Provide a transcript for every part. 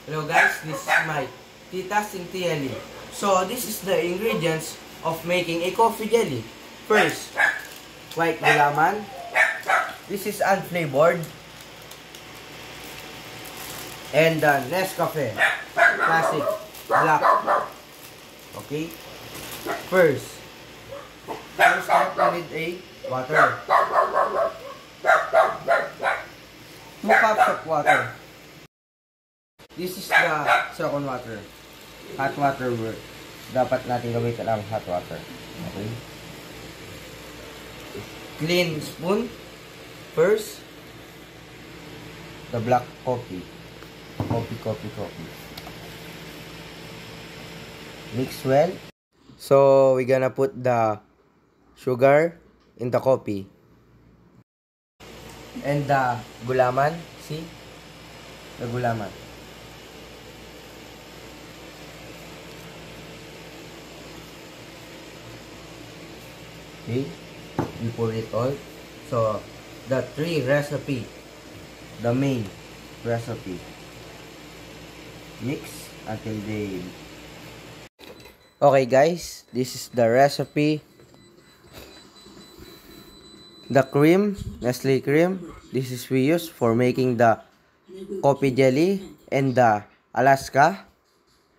Hello guys, this is my Tita Sintieli. So this is the ingredients of making a coffee jelly. First, white gulaman. This is unflavored. And Nescafe Classic Black. Okay. First step we need a water. 2 cups of water. This is the second water. Hot water. Dapat natin gamitin ang hot water. Okay. Clean spoon. First, the black coffee. Coffee. Mix well. So, we're gonna put the sugar in the coffee. And the gulaman. See? The gulaman. Okay, we pour it all. So, the main recipe. Mix until they... Okay guys, this is the recipe. The cream, Nestle cream, this is we use for making the coffee jelly, and the Alaska,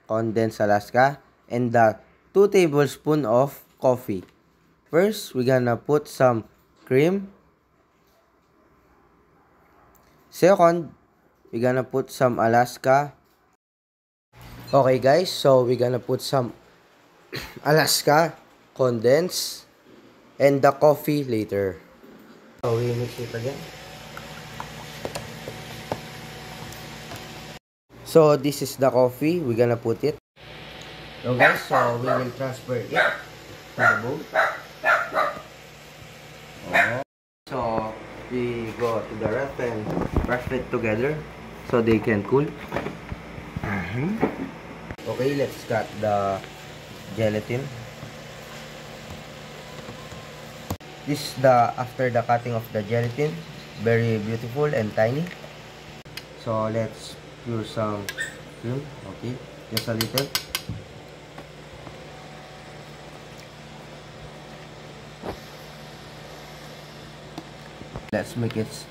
condensed Alaska, and the 2 tablespoons of coffee. First, we're gonna put some cream. Second, we're gonna put some Alaska. Okay guys, so we're gonna put some Alaska, condensed, and the coffee later. So we mix it again. So this is the coffee, we're gonna put it. So guys, so we will transfer it to the bowl. So we go to the ref and ref it together so they can cool. Okay, let's cut the gelatin. This is the after the cutting of the gelatin, very beautiful and tiny. So let's pour some cream. Okay, just a little. Let's mix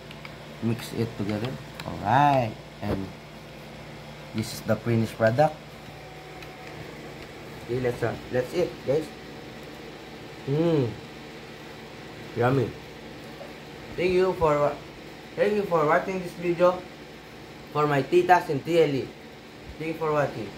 it together. Alright, and this is the finished product. Okay, let's eat, guys. Yummy. Thank you for watching this video for my Tita Sintieli. Thank you for watching.